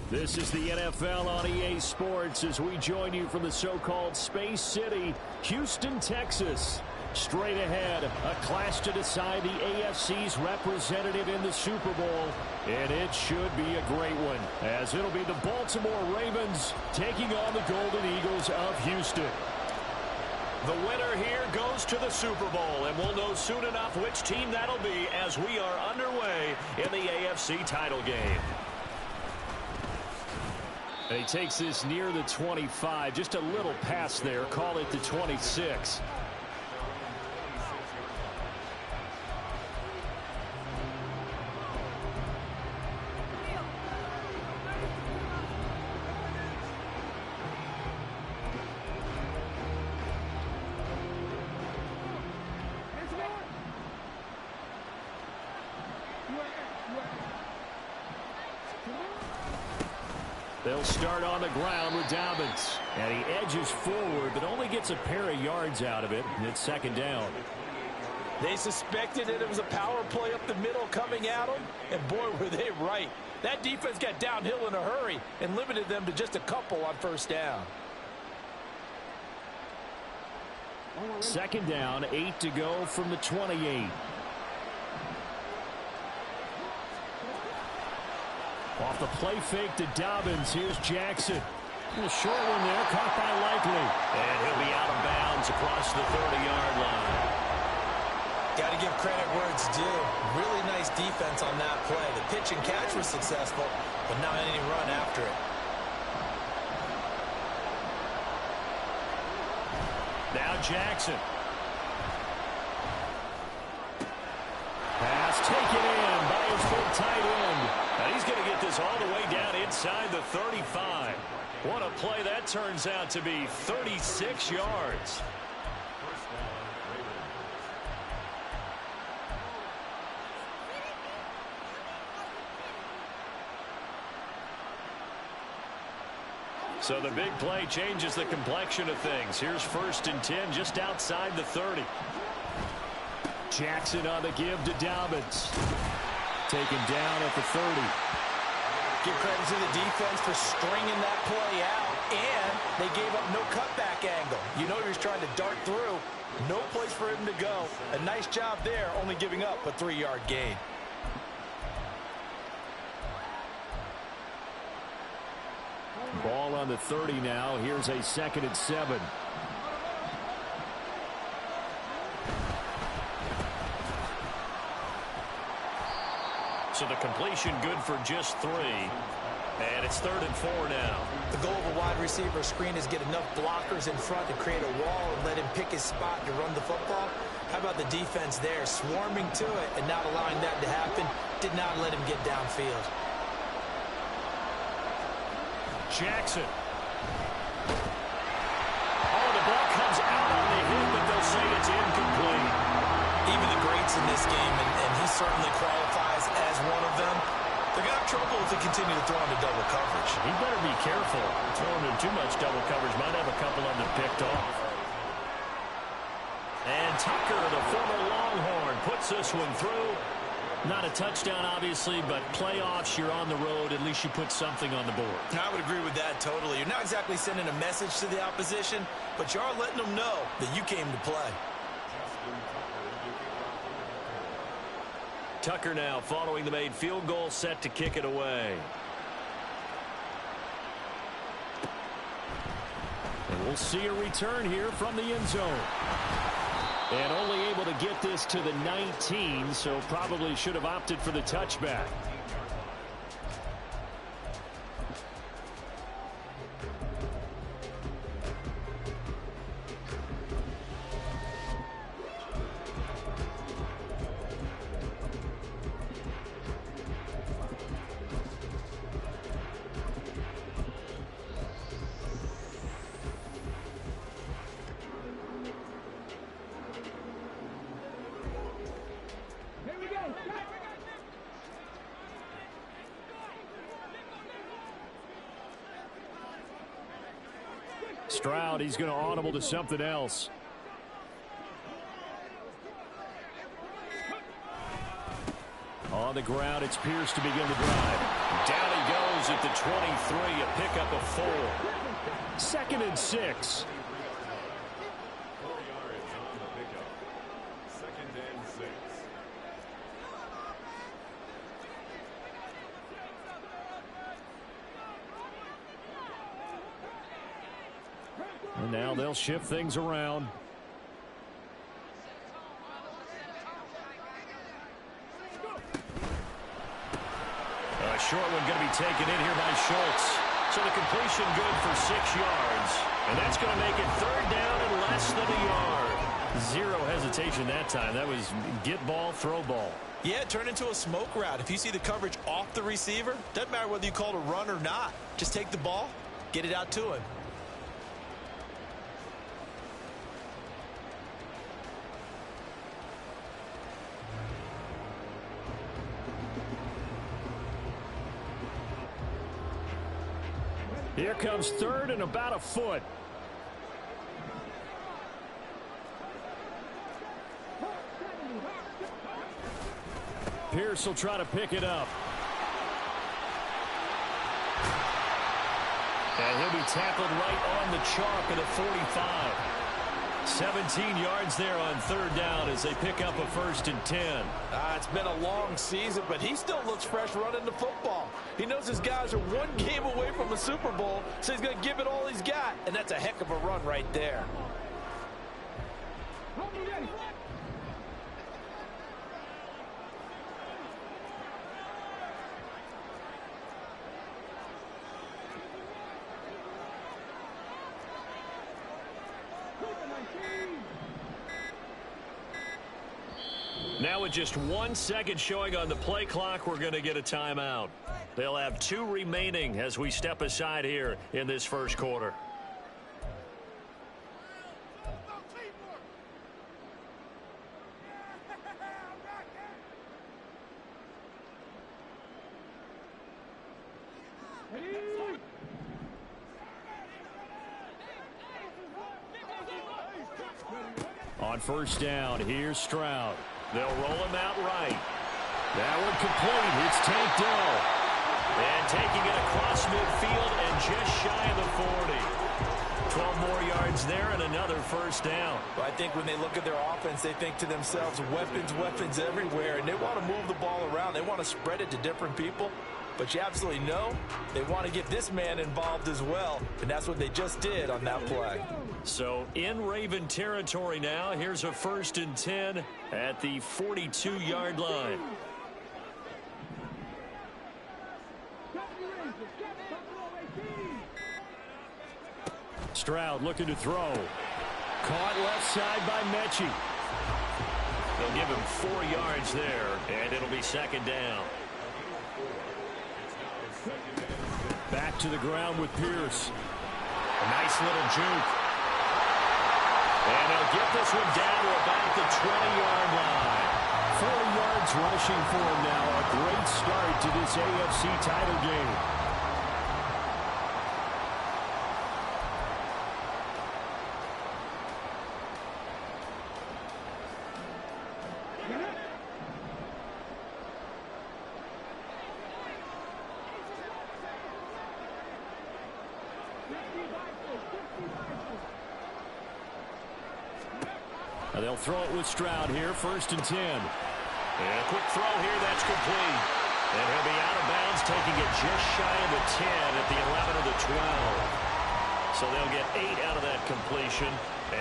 This is the NFL on EA Sports as we join you from the so-called Space City, Houston, Texas. Straight ahead, a clash to decide the AFC's representative in the Super Bowl. And it should be a great one, as it'll be the Baltimore Ravens taking on the Golden Eagles of Houston. The winner here goes to the Super Bowl, and we'll know soon enough which team that'll be as we are underway in the AFC title game. And he takes this near the 25, just a little pass there, call it the 26. They'll start on the ground with Dobbins. And he edges forward, but only gets a pair of yards out of it. And it's second down. They suspected that it was a power play up the middle coming at them. And boy, were they right. That defense got downhill in a hurry and limited them to just a couple on first down. Second down, 8 to go from the 28. Off the play fake to Dobbins. Here's Jackson. A short one there, caught by Likely. And he'll be out of bounds across the 30-yard line. Got to give credit where it's due. Really nice defense on that play. The pitch and catch was successful, but not any run after it. Now Jackson. Pass taken in by his big tight end. And he's going to get this all the way down inside the 35. What a play that turns out to be, 36 yards. So the big play changes the complexion of things. Here's 1st and 10 just outside the 30. Jackson on the give to Dobbins. Taken down at the 30. Give credit to the defense for stringing that play out, and they gave up no cutback angle. You know he was trying to dart through. No place for him to go. A nice job there, only giving up a 3-yard gain. Ball on the 30 now. Here's a 2nd and 7. So the completion good for just 3. And it's 3rd and 4 now. The goal of a wide receiver screen is get enough blockers in front to create a wall and let him pick his spot to run the football. How about the defense there, swarming to it and not allowing that to happen? Did not let him get downfield. Jackson. Oh, the ball comes out on the hit, but they'll say it's incomplete. Even the greats in this game, and he certainly qualifies as one of them, they're going to have trouble if they continue to throw into double coverage. He better be careful. Throwing in too much double coverage might have a couple of them picked off. And Tucker, the former Longhorn, puts this one through. Not a touchdown, obviously, but playoffs, you're on the road. At least you put something on the board. I would agree with that totally. You're not exactly sending a message to the opposition, but you are letting them know that you came to play. Tucker now following the made field goal, set to kick it away. And we'll see a return here from the end zone. And only able to get this to the 19, so probably should have opted for the touchback. Stroud, he's going to audible to something else. On the ground, it's Pierce to begin the drive. Down he goes at the 23, a pickup of 4. 2nd and 6. And now they'll shift things around. A short one going to be taken in here by Schultz. So the completion good for 6 yards. And that's going to make it 3rd down and less than a yard. 0 hesitation that time. That was get ball, throw ball. Yeah, it turned into a smoke route. If you see the coverage off the receiver, doesn't matter whether you call it a run or not. Just take the ball, get it out to him. Here comes 3rd and about a foot. Pierce will try to pick it up. And he'll be tackled right on the chalk at the 45. 17 yards there on 3rd down as they pick up a 1st and 10. It's been a long season, but he still looks fresh running the football. He knows his guys are 1 game away from a Super Bowl, so he's going to give it all he's got. And that's a heck of a run right there. Now with just 1 second showing on the play clock, we're going to get a timeout. They'll have 2 remaining as we step aside here in this 1st quarter. On 1st down, here's Stroud. They'll roll him out right. That one complete. It's Tank Dell. And taking it across midfield and just shy of the 40. 12 more yards there and another 1st down. Well, I think when they look at their offense, they think to themselves, weapons, weapons everywhere. And they want to move the ball around. They want to spread it to different people. But you absolutely know they want to get this man involved as well. And that's what they just did on that play. So in Raven territory now. Here's a 1st and 10 at the 42-yard line. Stroud looking to throw. Caught left side by Mechie. They'll give him 4 yards there, and it'll be 2nd down. Back to the ground with Pierce. A nice little juke. And they'll get this one down to about the 20-yard line. 4 yards rushing for him now. A great start to this AFC title game. They'll throw it with Stroud here, 1st and 10. And a quick throw here, that's complete. And he'll be out of bounds, taking it just shy of the 10 at the 11 of the 12. So they'll get 8 out of that completion,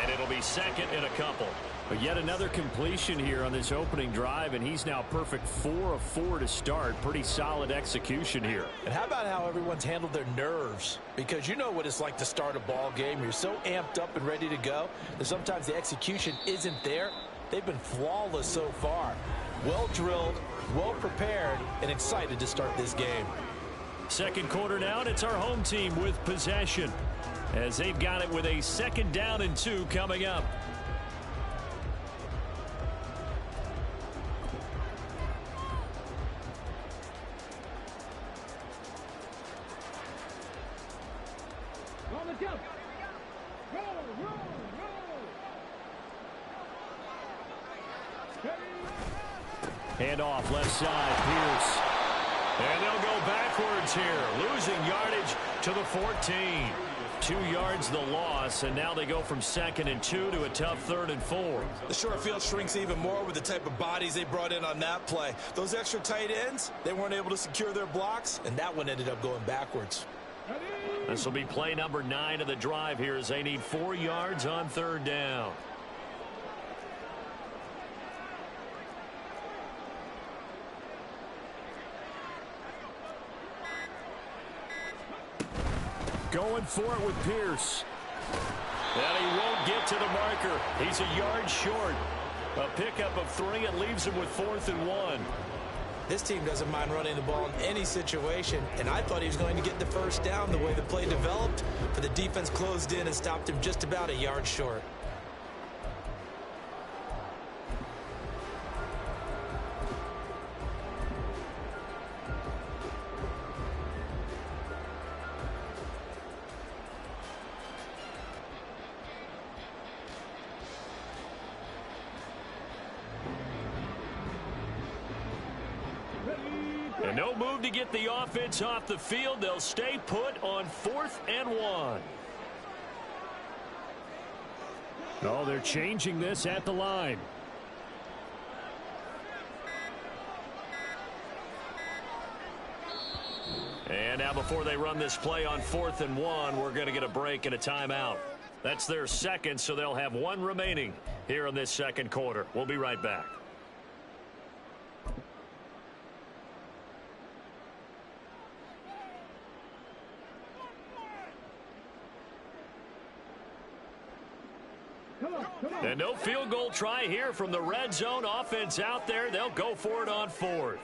and it'll be 2nd and a couple. But yet another completion here on this opening drive, and he's now perfect 4 of 4 to start. Pretty solid execution here. And how about how everyone's handled their nerves? Because you know what it's like to start a ball game. You're so amped up and ready to go that sometimes the execution isn't there. They've been flawless so far. Well drilled, well prepared, and excited to start this game. 2nd quarter now, and it's our home team with possession, as they've got it with a 2nd down and 2 coming up. Hand off left side, Pierce. And they'll go backwards here, losing yardage to the 14. 2 yards the loss, and now they go from 2nd and 2 to a tough 3rd and 4. The short field shrinks even more with the type of bodies they brought in on that play. Those extra tight ends, they weren't able to secure their blocks, and that one ended up going backwards. This will be play number 9 of the drive here as they need 4 yards on 3rd down. Going for it with Pierce. And he won't get to the marker. He's a yard short. A pickup of 3 and leaves him with 4th and 1. This team doesn't mind running the ball in any situation, and I thought he was going to get the first down the way the play developed, but the defense closed in and stopped him just about a yard short. And no move to get the offense off the field. They'll stay put on 4th and 1. Oh, they're changing this at the line. And now before they run this play on 4th and 1, we're going to get a break and a timeout. That's their second, so they'll have 1 remaining here in this 2nd quarter. We'll be right back. And no field goal try here from the red zone. Offense out there. They'll go for it on 4th.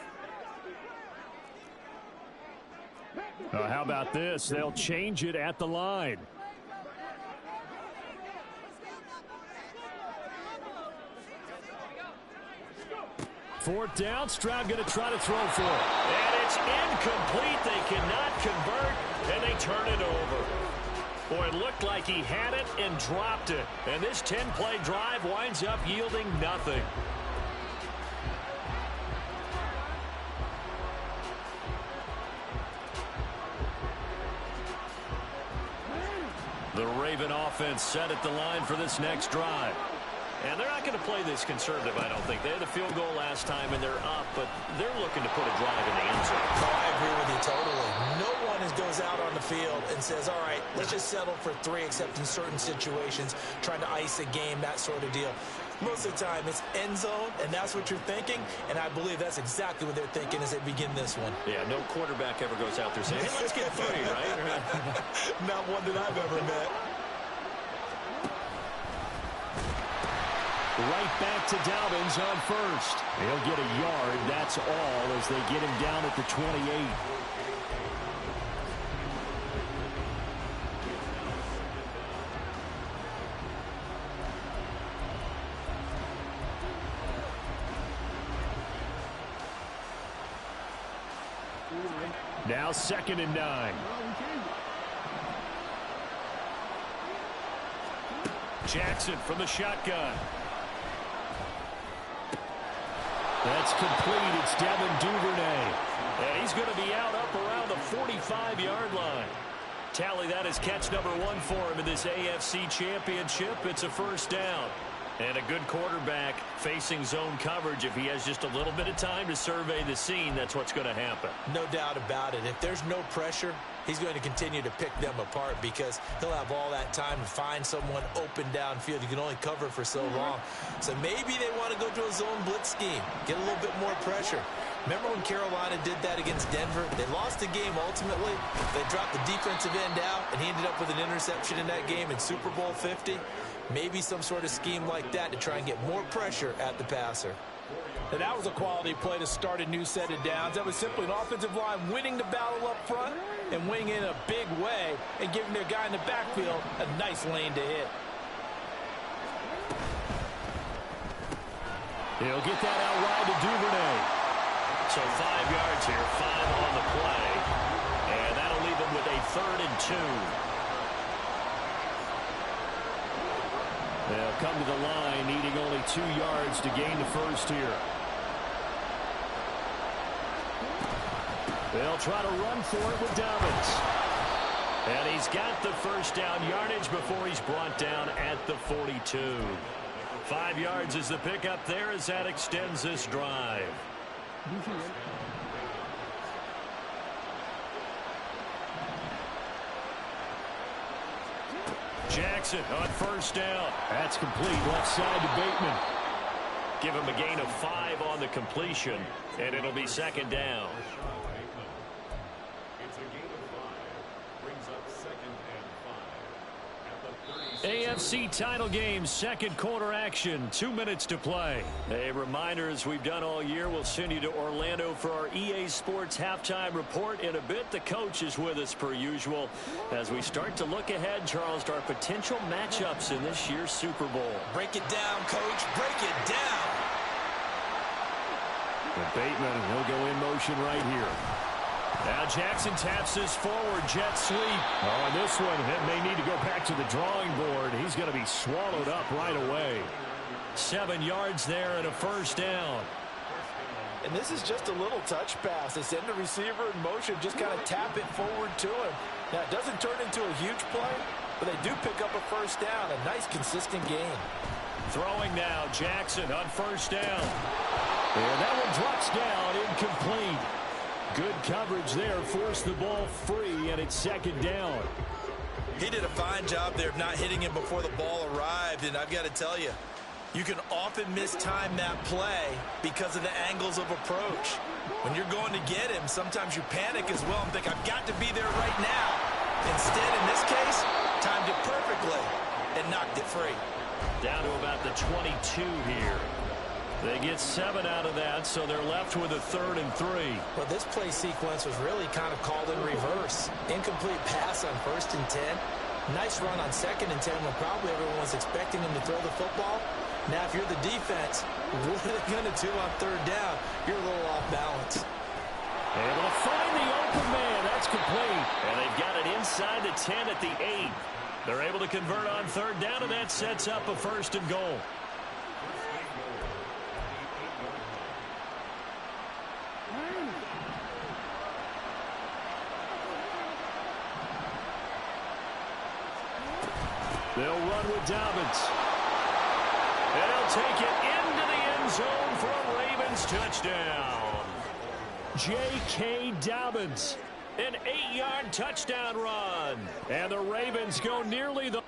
How about this? They'll change it at the line. Fourth down. Stroud going to try to throw for it. And it's incomplete. They cannot convert, and they turn it over. Boy, it looked like he had it and dropped it. And this 10-play drive winds up yielding nothing. The Raven offense set at the line for this next drive. And they're not going to play this conservative, I don't think. They had a field goal last time, and they're up, but they're looking to put a drive in the end zone. Oh, I agree with you totally. No one goes out on the field and says, all right, let's just settle for 3, except in certain situations, trying to ice a game, that sort of deal. Most of the time, it's end zone, and that's what you're thinking, and I believe that's exactly what they're thinking as they begin this one. Yeah, no quarterback ever goes out there saying, hey, let's get 3, right? Not one that I've ever met. Right back to Dobbins on first. He'll get a yard. That's all as they get him down at the 28. Now 2nd and 9. Jackson from the shotgun. That's complete. It's Devin Duvernay. And he's going to be out up around the 45-yard line. Tally that as catch number 1 for him in this AFC Championship. It's a first down. And a good quarterback facing zone coverage. If he has just a little bit of time to survey the scene, that's what's going to happen. No doubt about it. If there's no pressure, he's going to continue to pick them apart because he'll have all that time to find someone open downfield. You can only cover for so long. So maybe they want to go to a zone blitz scheme, get a little bit more pressure. Remember when Carolina did that against Denver? They lost the game ultimately. They dropped the defensive end out, and he ended up with an interception in that game in Super Bowl 50. Maybe some sort of scheme like that to try and get more pressure at the passer. And that was a quality play to start a new set of downs. That was simply an offensive line winning the battle up front and winning in a big way and giving their guy in the backfield a nice lane to hit. He'll get that out wide to Duvernay. So 5 yards here, 5 on the play. And that'll leave him with a 3rd and 2. They'll come to the line, needing only 2 yards to gain the first here. They'll try to run for it with Dobbins. And he's got the first down yardage before he's brought down at the 42. 5 yards is the pickup there as that extends this drive. Jackson on first down. That's complete left side to Bateman. Give him a gain of 5 on the completion, and it'll be second down. AFC title game, second quarter action, 2 minutes to play. A reminder, as we've done all year, we'll send you to Orlando for our EA Sports halftime report. In a bit, the coach is with us per usual as we start to look ahead, Charles, to our potential matchups in this year's Super Bowl. Break it down, Coach. Break it down. And Bateman, he'll go in motion right here. Now Jackson taps this forward jet sweep. Oh, and this one, it may need to go back to the drawing board. He's going to be swallowed up right away. 7 yards there and a first down. And this is just a little touch pass. They send the receiver in motion, just kind of tap it forward to him. Now, it doesn't turn into a huge play, but they do pick up a first down. A nice, consistent gain. Throwing now, Jackson on first down. And that one drops down, incomplete. Good coverage there, forced the ball free, and it's second down. He did a fine job there of not hitting him before the ball arrived, and I've got to tell you, you can often mistime that play because of the angles of approach. When you're going to get him, sometimes you panic as well and think, I've got to be there right now. Instead, in this case, timed it perfectly and knocked it free. Down to about the 22 here. They get 7 out of that, so they're left with a 3rd and 3. Well, this play sequence was really kind of called in reverse. Incomplete pass on 1st and 10. Nice run on 2nd and 10 when probably everyone was expecting him to throw the football. Now, if you're the defense, what are they going to do on 3rd down? You're a little off balance. Able to find the open man. That's complete. And they've got it inside the 10 at the 8. They're able to convert on 3rd down, and that sets up a 1st and goal. They'll run with Dobbins. And he'll take it into the end zone for a Ravens touchdown. J.K. Dobbins, an 8-yard touchdown run. And the Ravens go nearly the...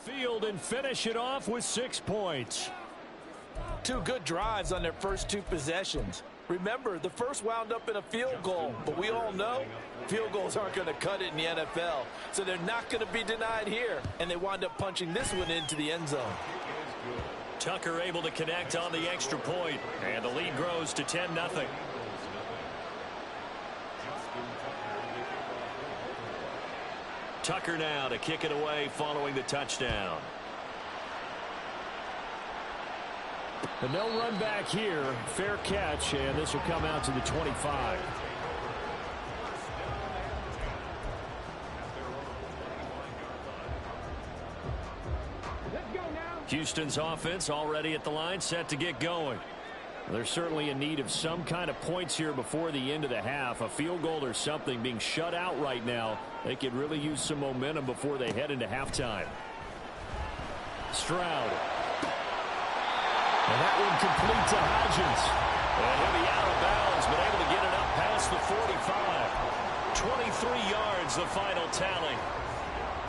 Field and finish it off with 6 points. 2 good drives on their first 2 possessions. Remember, the first wound up in a field goal, but we all know field goals aren't going to cut it in the NFL, so they're not going to be denied here, and they wind up punching this one into the end zone. Tucker able to connect on the extra point, and the lead grows to 10-0. Tucker now to kick it away following the touchdown. And no run back here. Fair catch, and this will come out to the 25. Houston's offense already at the line, set to get going. They're certainly in need of some kind of points here before the end of the half. A field goal or something, being shut out right now. They could really use some momentum before they head into halftime. Stroud. And that one complete to Hodgins. And he'll be out of bounds, but able to get it up past the 45. 23 yards, the final tally.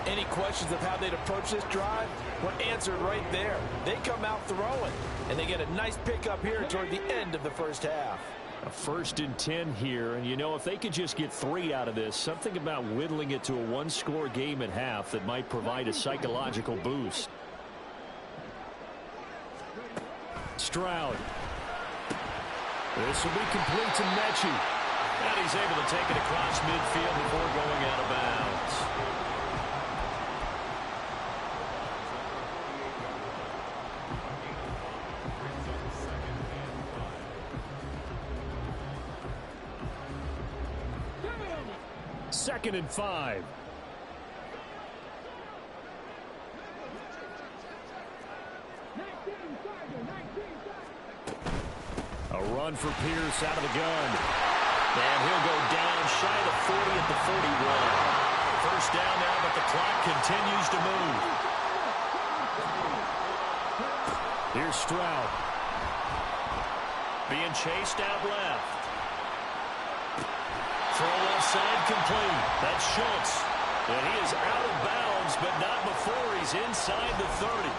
Any questions of how they'd approach this drive? Well, answered right there. They come out throwing, and they get a nice pickup here toward the end of the first half. A 1st and 10 here, and you know, if they could just get 3 out of this, something about whittling it to a one-score game at half that might provide a psychological boost. Stroud. This will be complete to Mechie. And he's able to take it across midfield before going out of bounds. Second and 5. A run for Pierce out of the gun. And he'll go down shy of 40 at the 41. First down now, but the clock continues to move. Here's Stroud. Being chased out left. Throw left side complete. That's Schultz. And he is out of bounds, but not before he's inside the 30.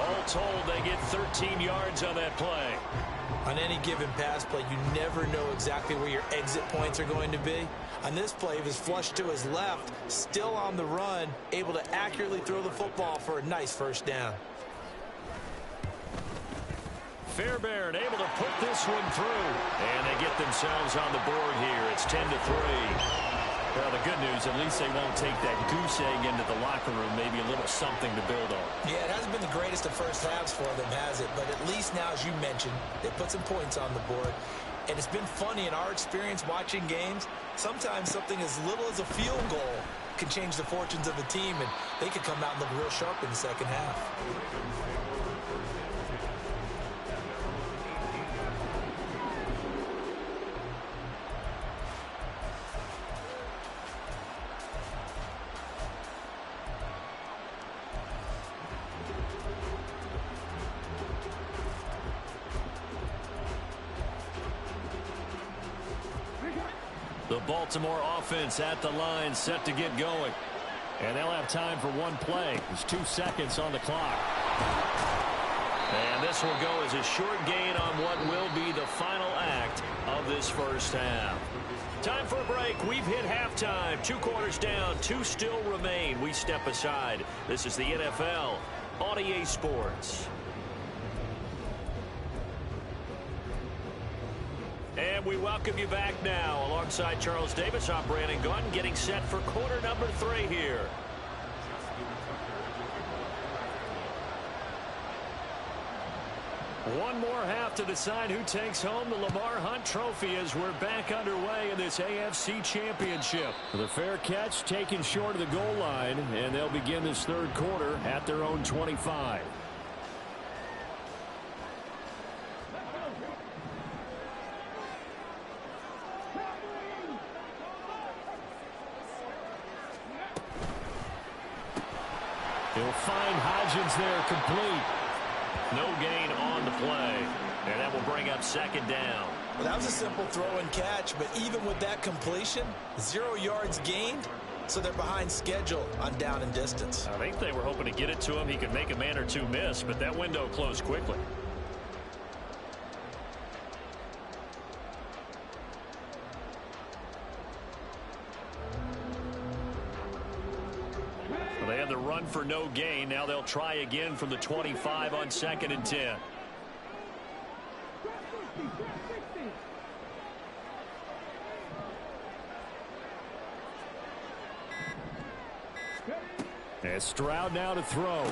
All told, they get 13 yards on that play. On any given pass play, you never know exactly where your exit points are going to be. On this play, he was flushed to his left, still on the run, able to accurately throw the football for a nice first down. Fairbairn able to put this one through. And they get themselves on the board here. It's 10-3. Well, the good news, at least they won't take that goose egg into the locker room. Maybe a little something to build on. Yeah, it hasn't been the greatest of first halves for them, has it? But at least now, as you mentioned, they put some points on the board. And it's been funny in our experience watching games. Sometimes something as little as a field goal can change the fortunes of a team, and they could come out and look real sharp in the second half. The Baltimore offense at the line, set to get going. And they'll have time for one play. There's 2 seconds on the clock. And this will go as a short gain on what will be the final act of this first half. Time for a break. We've hit halftime. 2 quarters down, 2 still remain. We step aside. This is the NFL on EA Sports. And we welcome you back now. Alongside Charles Davis, I'm Brandon Gunn, getting set for quarter number 3 here. One more half to decide who takes home the Lamar Hunt Trophy as we're back underway in this AFC Championship. The fair catch taken short of the goal line, and they'll begin this third quarter at their own 25. He'll find Hodgins there complete. No gain on the play. And that will bring up second down. Well, that was a simple throw and catch, but even with that completion, 0 yards gained, so they're behind schedule on down and distance. I think they were hoping to get it to him. He could make a man or two miss, but that window closed quickly. They had the run for no gain. Now they'll try again from the 25 on 2nd and 10. And Stroud now to throw.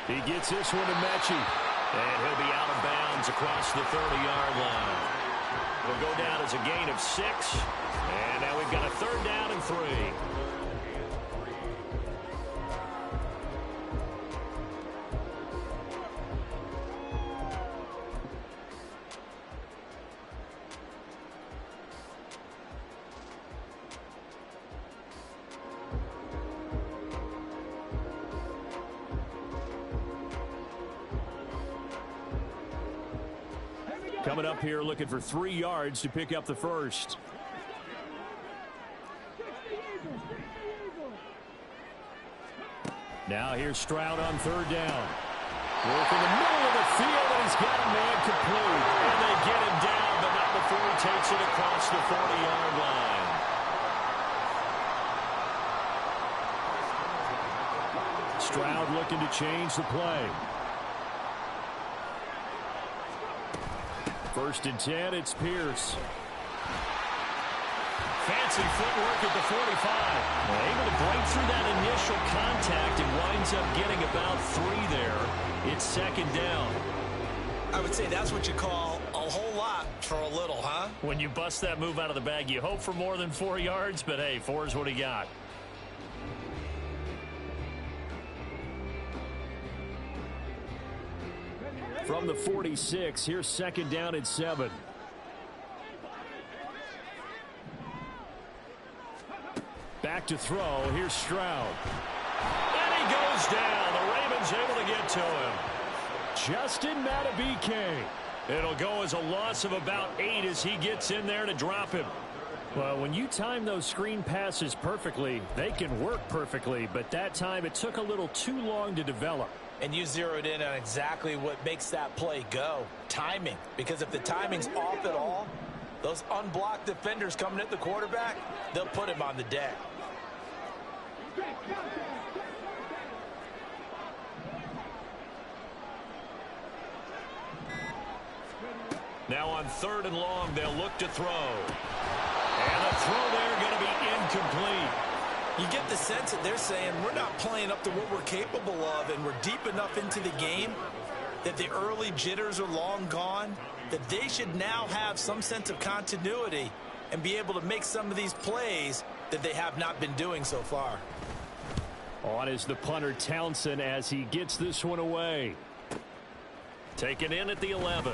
He gets this one to Mechie. And he'll be out of bounds across the 30-yard line. It'll go down as a gain of 6. And now we've got a 3rd down and 3. Coming up here looking for 3 yards to pick up the first. Now here's Stroud on 3rd down. Work in the middle of the field, and he's got a man complete. And they get him down, but not before he takes it across the 40-yard line. Stroud looking to change the play. 1st and 10, it's Pierce. Fancy footwork at the 45. Able to break through that initial contact and winds up getting about 3 there. It's 2nd down. I would say that's what you call a whole lot for a little, huh? When you bust that move out of the bag, you hope for more than 4 yards, but hey, 4 is what he got. From the 46, here's 2nd down and 7. Back to throw. Here's Stroud. And he goes down. The Ravens able to get to him. Justin Madubuike. It'll go as a loss of about 8 as he gets in there to drop him. Well, when you time those screen passes perfectly, they can work perfectly. But that time, it took a little too long to develop. And you zeroed in on exactly what makes that play go. Timing. Because if the timing's off at all, those unblocked defenders coming at the quarterback, they'll put him on the deck. Now on 3rd and long, they'll look to throw. And the throw there going to be incomplete. You get the sense that they're saying we're not playing up to what we're capable of, and we're deep enough into the game that the early jitters are long gone, that they should now have some sense of continuity and be able to make some of these plays that they have not been doing so far. On is the punter Townsend as he gets this one away. Taken in at the 11.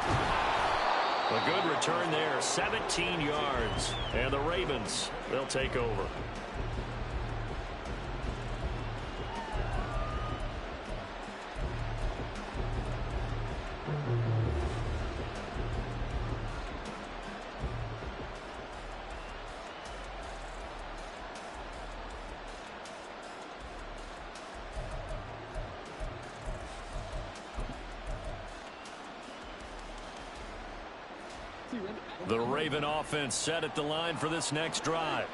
A good return there, 17 yards. And the Ravens, they'll take over. The Raven offense set at the line for this next drive.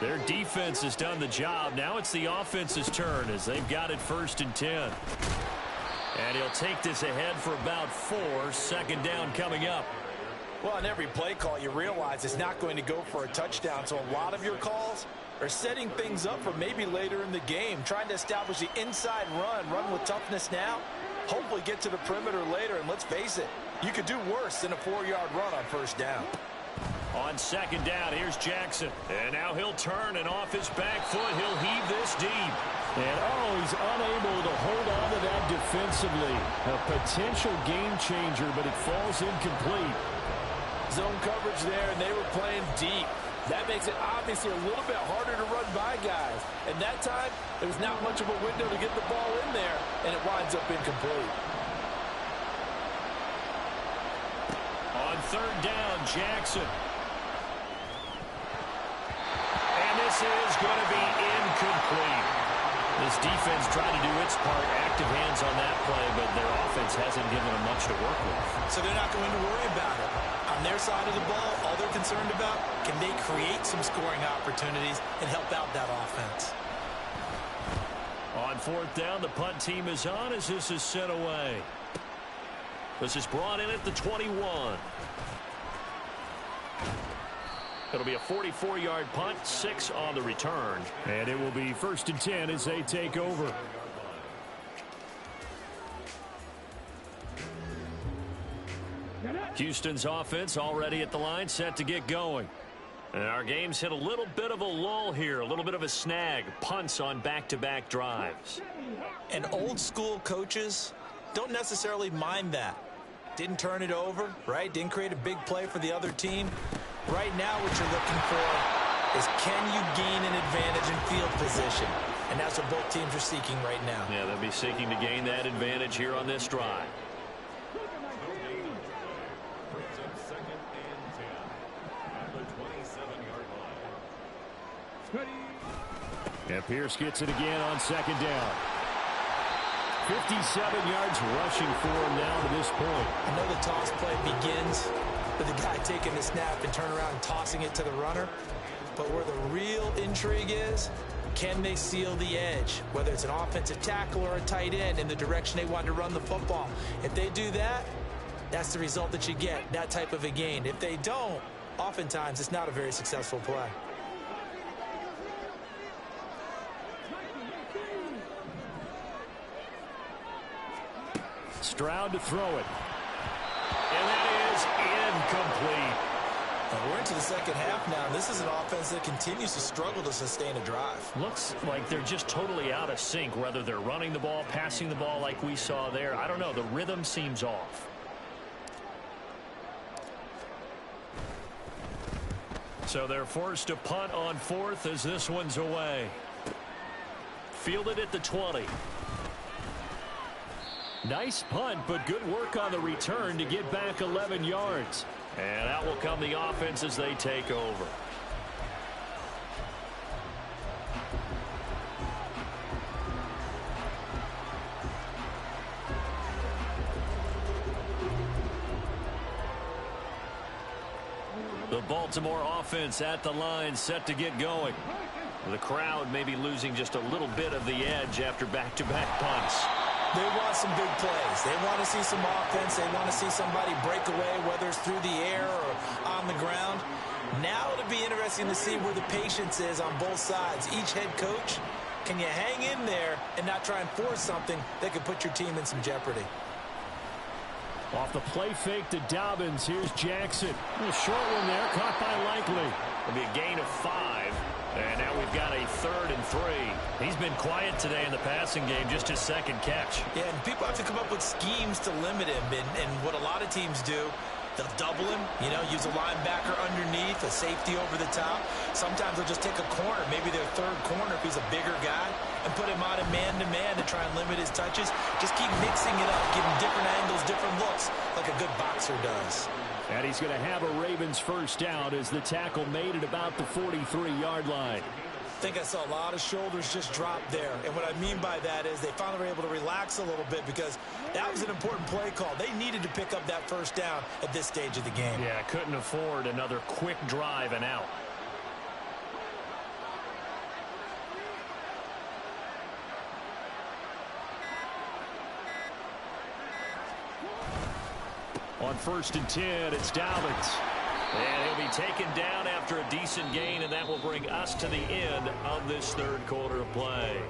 Their defense has done the job. Now it's the offense's turn as they've got it 1st and 10. And he'll take this ahead for about 4. 2nd down coming up. Well, on every play call, you realize it's not going to go for a touchdown. So a lot of your calls are setting things up for maybe later in the game, trying to establish the inside run with toughness now, hopefully get to the perimeter later. And let's face it, you could do worse than a 4-yard run on 1st down. On 2nd down, here's Jackson. And now he'll turn, and off his back foot, he'll heave this deep. And, he's unable to hold on to that defensively. A potential game changer, but it falls incomplete. Zone coverage there, and they were playing deep. That makes it obviously a little bit harder to run by guys. And that time, there was not much of a window to get the ball in there, and it winds up incomplete. On 3rd down, Jackson. And this is going to be incomplete. This defense trying to do its part, active hands on that play, but their offense hasn't given them much to work with. So they're not going to worry about it. On their side of the ball, all they're concerned about, can they create some scoring opportunities and help out that offense? On 4th down, the punt team is on as this is sent away. This is brought in at the 21. It'll be a 44-yard punt, 6 on the return. And it will be 1st and 10 as they take over. Houston's offense already at the line, set to get going. And our game's hit a little bit of a lull here, a little bit of a snag. Punts on back-to-back drives. And old-school coaches don't necessarily mind that. Didn't turn it over, right? Didn't create a big play for the other team. Right now what you're looking for is, can you gain an advantage in field position? And that's what both teams are seeking right now. Yeah, they'll be seeking to gain that advantage here on this drive. second and 10 at the 27-yard line. And Pierce gets it again on second down. 57 yards rushing for him now to this point. I know the toss play begins with the guy taking the snap and turn around and tossing it to the runner. But where the real intrigue is, can they seal the edge? Whether it's an offensive tackle or a tight end in the direction they want to run the football. If they do that, that's the result that you get, that type of a gain. If they don't, oftentimes it's not a very successful play. Stroud to throw it. And that is incomplete. We're into the second half now. This is an offense that continues to struggle to sustain a drive. Looks like they're just totally out of sync, whether they're running the ball, passing the ball like we saw there. I don't know. The rhythm seems off. So they're forced to punt on fourth as this one's away. Fielded at the 20. Nice punt, but good work on the return to get back 11 yards. And out will come the offense as they take over. The Baltimore offense at the line, set to get going. The crowd may be losing just a little bit of the edge after back-to-back punts. They want some big plays. They want to see some offense. They want to see somebody break away, whether it's through the air or on the ground. Now it'll be interesting to see where the patience is on both sides. Each head coach, can you hang in there and not try and force something that could put your team in some jeopardy? Off the play fake to Dobbins. Here's Jackson. A little short one there, caught by Likely. It'll be a gain of 5. And now we've got a 3rd and 3. He's been quiet today in the passing game, just his second catch. Yeah, and people have to come up with schemes to limit him. And what a lot of teams do, they'll double him, use a linebacker underneath, a safety over the top. Sometimes they'll just take a corner, maybe their third corner if he's a bigger guy, and put him on a man-to-man to try and limit his touches. Just keep mixing it up, give him different angles, different looks, like a good boxer does. And he's going to have a Ravens first down as the tackle made at about the 43-yard line. I think I saw a lot of shoulders just drop there. And what I mean by that is they finally were able to relax a little bit because that was an important play call. They needed to pick up that first down at this stage of the game. Yeah, couldn't afford another quick drive and out. On 1st and 10, it's Dobbins. And he'll be taken down after a decent gain, and that will bring us to the end of this third quarter of play.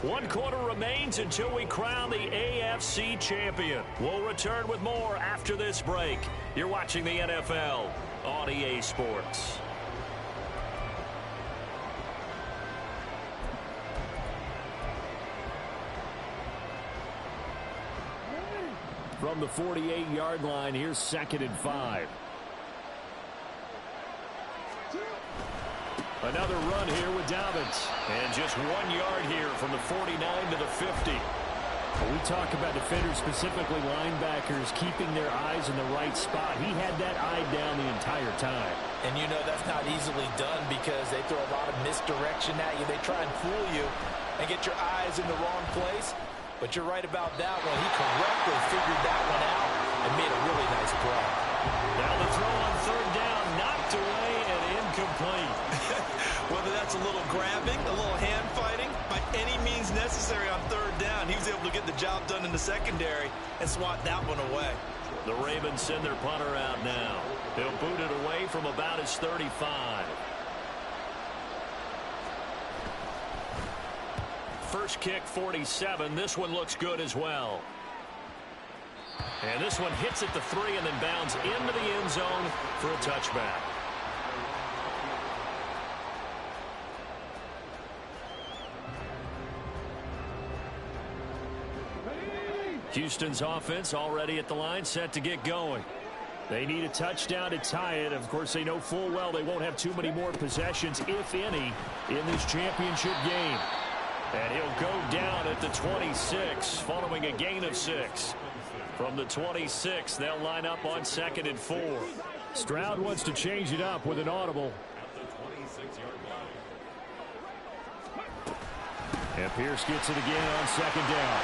1 quarter remains until we crown the AFC champion. We'll return with more after this break. You're watching the NFL on EA Sports. From the 48-yard line, here's 2nd and 5. Another run here with Dobbins. And just 1 yard here from the 49 to the 50. When we talk about defenders, specifically linebackers, keeping their eyes in the right spot, he had that eye down the entire time. And that's not easily done because they throw a lot of misdirection at you. They try and fool you and get your eyes in the wrong place. But you're right about that one. He correctly figured that one out and made a really nice play. Now the throw on 3rd down, knocked away and incomplete. Whether that's a little grabbing, a little hand fighting, by any means necessary on 3rd down, he was able to get the job done in the secondary and swat that one away. The Ravens send their punter out now. He'll boot it away from about his 35. First kick, 47. This one looks good as well. And this one hits at the 3 and then bounds into the end zone for a touchback. Houston's offense already at the line, set to get going. They need a touchdown to tie it. Of course, they know full well they won't have too many more possessions, if any, in this championship game. And he'll go down at the 26 following a gain of 6. From the 26, they'll line up on 2nd and 4. Stroud wants to change it up with an audible. At the 26-yard line. And Pierce gets it again on 2nd down.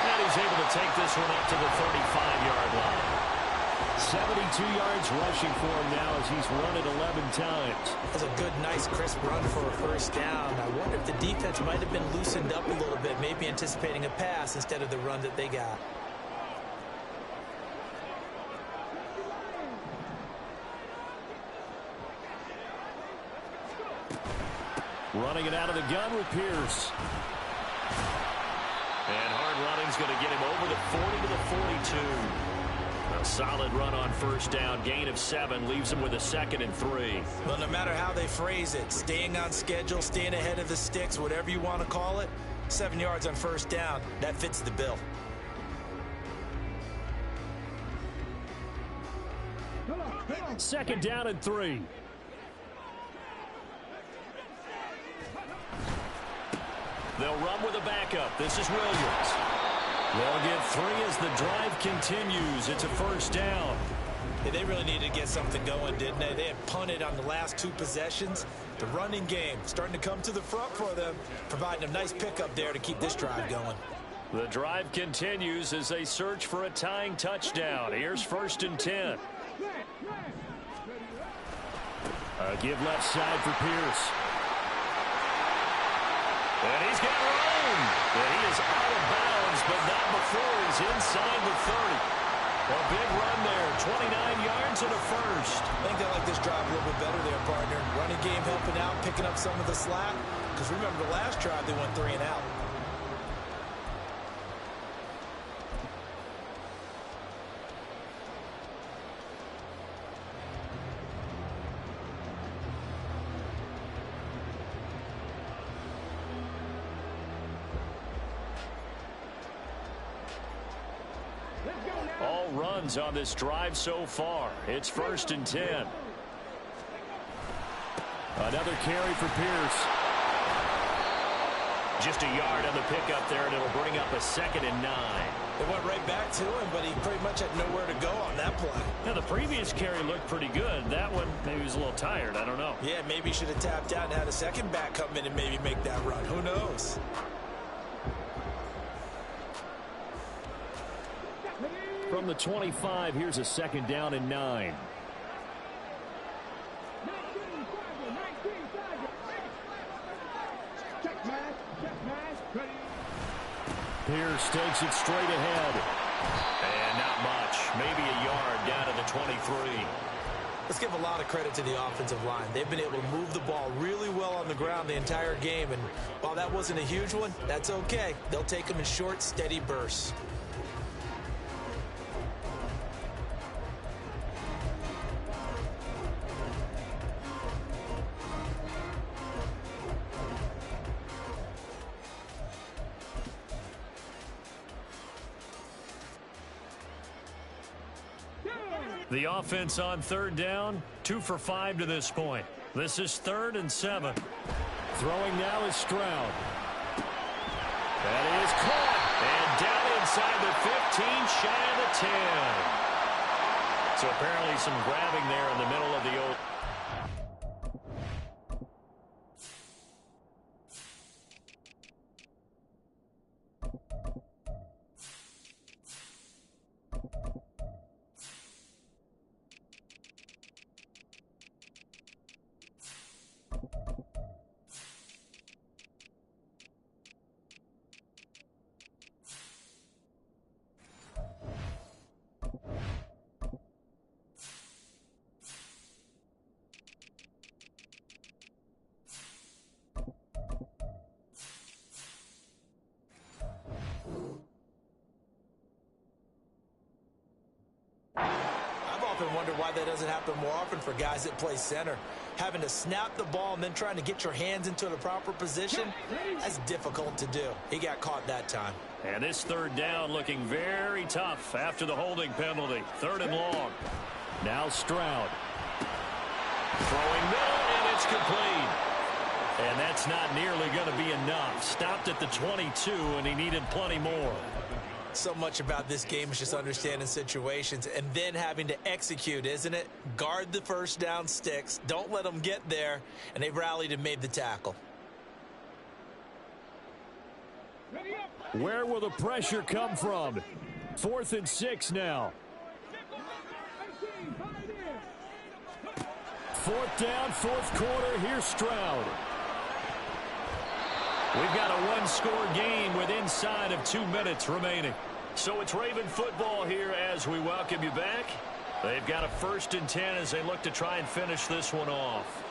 And he's able to take this one up to the 35-yard line. 72 yards rushing for him now as he's run it 11 times. That's a good, nice, crisp run for a first down. I wonder if the defense might have been loosened up a little bit, maybe anticipating a pass instead of the run that they got. Running it out of the gun with Pierce. And hard running's going to get him over the 40 to the 42. A solid run on first down. Gain of 7 leaves him with a 2nd and 3. Well, no matter how they phrase it, staying on schedule, staying ahead of the sticks, whatever you want to call it, 7 yards on first down, that fits the bill. Second down and 3. They'll run with a backup. This is Williams. They'll get 3 as the drive continues. It's a first down. Yeah, they really needed to get something going, didn't they? They had punted on the last 2 possessions. The running game starting to come to the front for them, providing a nice pickup there to keep this drive going. The drive continues as they search for a tying touchdown. Here's 1st and 10. A give left side for Pierce. And he's got room. And he is out of bounds, but not before he's inside the 30. A big run there, 29 yards and a first. I think they like this drive a little bit better there, partner. Running game helping out, picking up some of the slack. Because remember, the last drive they went 3 and out. All runs on this drive so far. It's 1st and 10. Another carry for Pierce. Just a yard on the pickup there, and it'll bring up a 2nd and 9. They went right back to him, but he pretty much had nowhere to go on that play. Now, the previous carry looked pretty good. That one, maybe he was a little tired. I don't know. Yeah, maybe he should have tapped out and had a second back come in and maybe make that run. Who knows? From the 25, here's a 2nd down and 9. Pierce takes it straight ahead. And not much. Maybe a yard down to the 23. Let's give a lot of credit to the offensive line. They've been able to move the ball really well on the ground the entire game. And while that wasn't a huge one, that's okay. They'll take them in short, steady bursts. The offense on 3rd down, 2 for 5 to this point. This is 3rd and 7. Throwing now is Stroud. That is caught. And down inside the 15, shy of the 10. So apparently some grabbing there in the middle of the old. Wonder why that doesn't happen more often for guys that play center. Having to snap the ball and then trying to get your hands into the proper position, that's difficult to do. He got caught that time. And this 3rd down looking very tough after the holding penalty. 3rd and long. Now Stroud. Throwing middle, and it's complete. And that's not nearly going to be enough. Stopped at the 22, and he needed plenty more. So much about this game is just understanding situations and then having to execute, isn't it? Guard the first down sticks. Don't let them get there. And they rallied and made the tackle. Where will the pressure come from? 4th and 6 now. 4th down, 4th quarter. Here's Stroud. We've got a one-score game with inside of 2 minutes remaining. So it's Raven football here as we welcome you back. They've got a 1st and 10 as they look to try and finish this one off.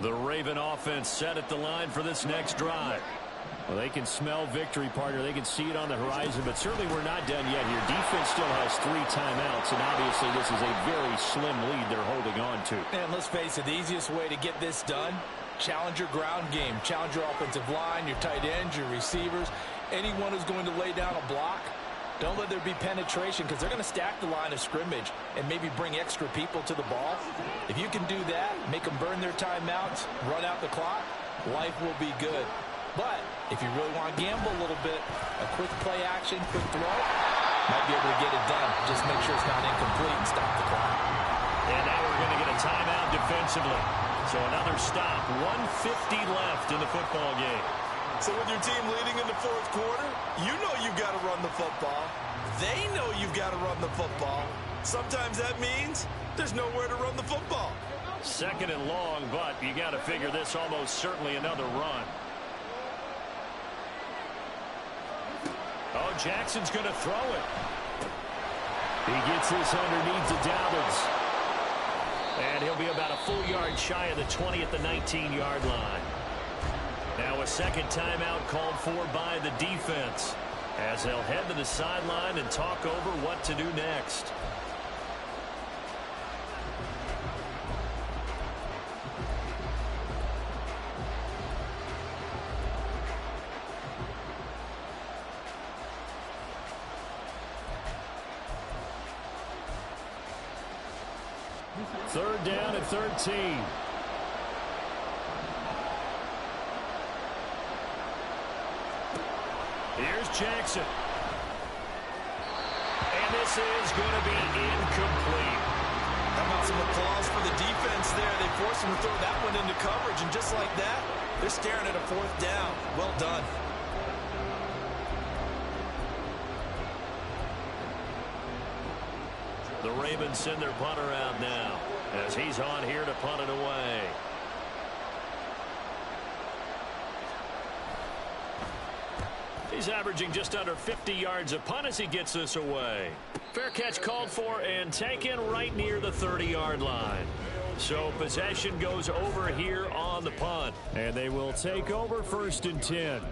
The Raven offense set at the line for this next drive. Well, they can smell victory, partner. They can see it on the horizon, but certainly we're not done yet here. Defense still has 3 timeouts, and obviously this is a very slim lead they're holding on to. And let's face it, the easiest way to get this done, challenge your ground game. Challenge your offensive line, your tight ends, your receivers, anyone who's going to lay down a block. Don't let there be penetration because they're going to stack the line of scrimmage and maybe bring extra people to the ball. If you can do that, make them burn their timeouts, run out the clock, life will be good. But if you really want to gamble a little bit, a quick play action, quick throw, might be able to get it done. Just make sure it's not incomplete and stop the clock. And now we're going to get a timeout defensively. So another stop, 1:50 left in the football game. So with your team leading in the 4th quarter, you know you've got to run the football. They know you've got to run the football. Sometimes that means there's nowhere to run the football. 2nd and long, but you got to figure this almost certainly another run. Oh, Jackson's going to throw it. He gets this underneath to Dobbins. And he'll be about a full yard shy of the 20 at the 19-yard line. Now a 2nd timeout called for by the defense as they'll head to the sideline and talk over what to do next. Third down at 13. Here's Jackson. And this is going to be incomplete. How about some applause for the defense there? They forced him to throw that one into coverage, and just like that, they're staring at a 4th down. Well done. The Ravens send their punter out now as he's on here to punt it away. He's averaging just under 50 yards a punt as he gets this away. Fair catch called for and taken right near the 30-yard line. So possession goes over here on the punt. And they will take over 1st and 10.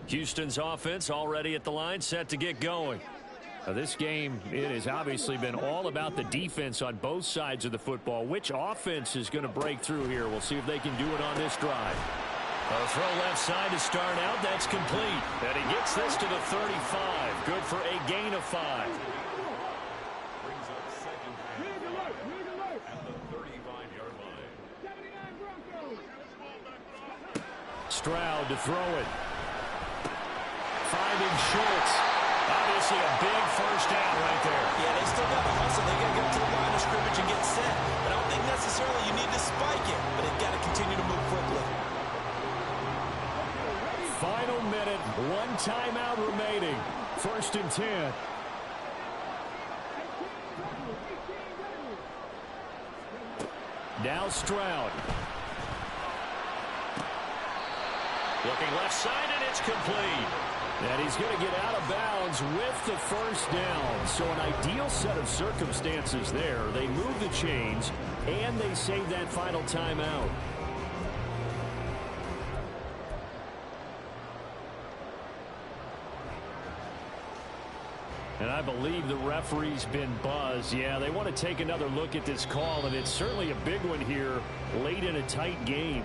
Houston's offense already at the line, set to get going. Now this game, it has obviously been all about the defense on both sides of the football. Which offense is going to break through here? We'll see if they can do it on this drive. A throw left side to start out. That's complete. And he gets this to the 35. Good for a gain of 5. Brings up 2nd down at the 35-yard line. Stroud to throw it. Finding Schultz. Obviously a big 1st down right there. Yeah, they still got to hustle. They got to get to the line of scrimmage and get set. But I don't think necessarily you need to spike it, but they've got to continue to move quickly. Final minute, 1 timeout remaining. 1st and 10. Now Stroud. Looking left side, and it's complete. And he's going to get out of bounds with the first down. So an ideal set of circumstances there. They move the chains, and they save that final timeout. And I believe the referee's been buzzed. Yeah, they want to take another look at this call, and it's certainly a big one here late in a tight game.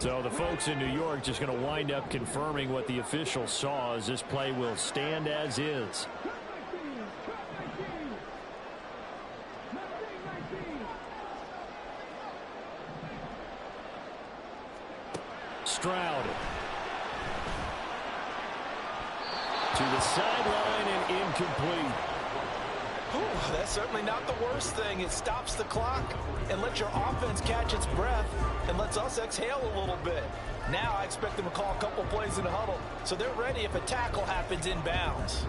So the folks in New York just going to wind up confirming what the official saw, as this play will stand as is. Stroud to the sideline and incomplete. Ooh, that's certainly not the worst thing. It stops the clock and lets your offense catch its breath and lets us exhale a little bit. Now I expect them to call a couple plays in the huddle so they're ready if a tackle happens in bounds.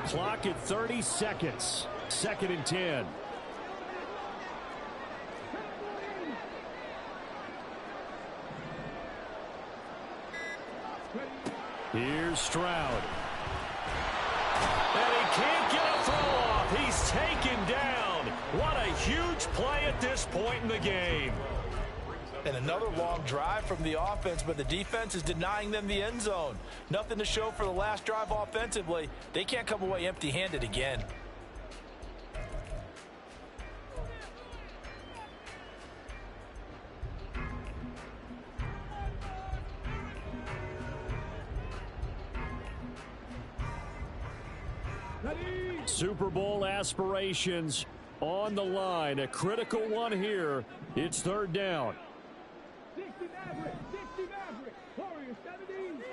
Clock at 30 seconds. 2nd and 10. Here's Stroud. And he can't get a throw off. He's taken down. What a huge play at this point in the game. And another long drive from the offense, but the defense is denying them the end zone. Nothing to show for the last drive offensively. They can't come away empty-handed again. Super Bowl aspirations on the line. A critical one here. It's 3rd down. 60 Maverick, 60 Maverick, Warriors 17.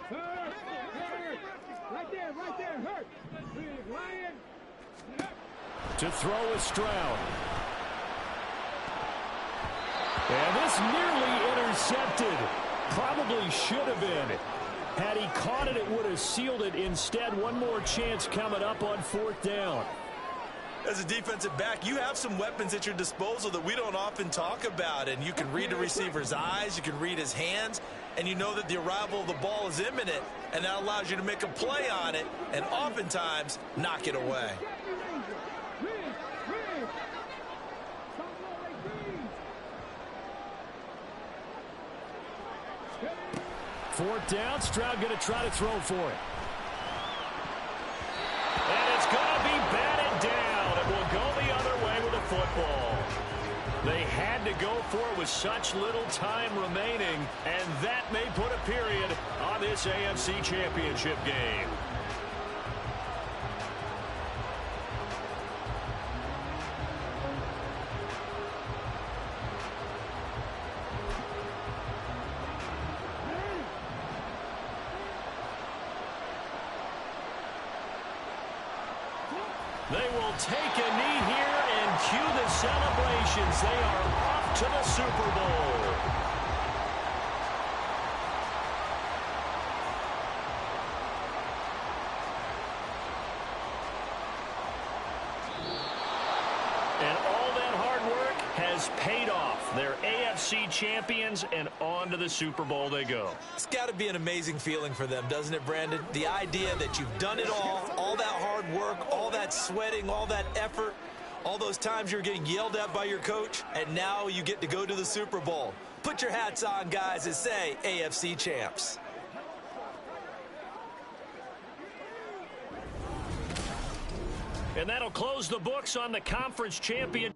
Hurt, right there, hurt. Lion. To throw is Stroud. And this nearly intercepted. Probably should have been. Had he caught it, it would have sealed it. Instead, one more chance coming up on 4th down. As a defensive back, you have some weapons at your disposal that we don't often talk about. And you can read the receiver's eyes, you can read his hands, and you know that the arrival of the ball is imminent, and that allows you to make a play on it and oftentimes knock it away. 4th down, Stroud going to try to throw for it. And it's going to be batted down. It will go the other way with the football. They had to go for it with such little time remaining, and that may put a period on this AFC Championship game. They will take a knee here and cue the celebrations. They are off to the Super Bowl. And all that hard work has paid off. They're AFC champions, and on to the Super Bowl they go. It's got to be an amazing feeling for them, doesn't it, Brandon? The idea that you've done it all that hard work, all that sweating, all that effort, all those times you're getting yelled at by your coach, and now you get to go to the Super Bowl. Put your hats on, guys, and say AFC champs. And that'll close the books on the conference champion.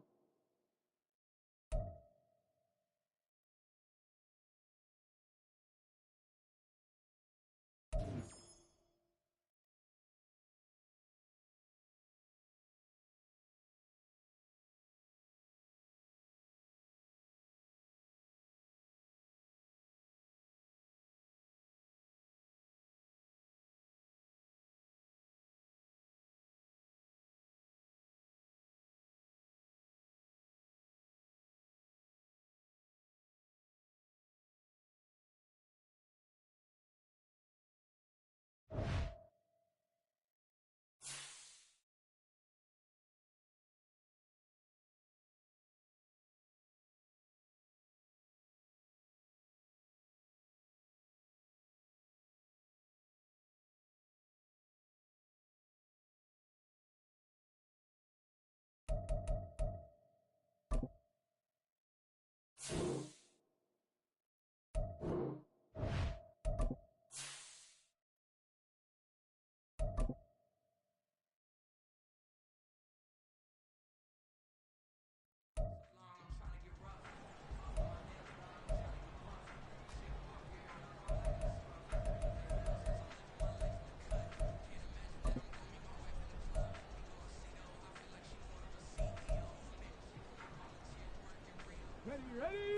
Ready?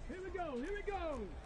Here we go, here we go.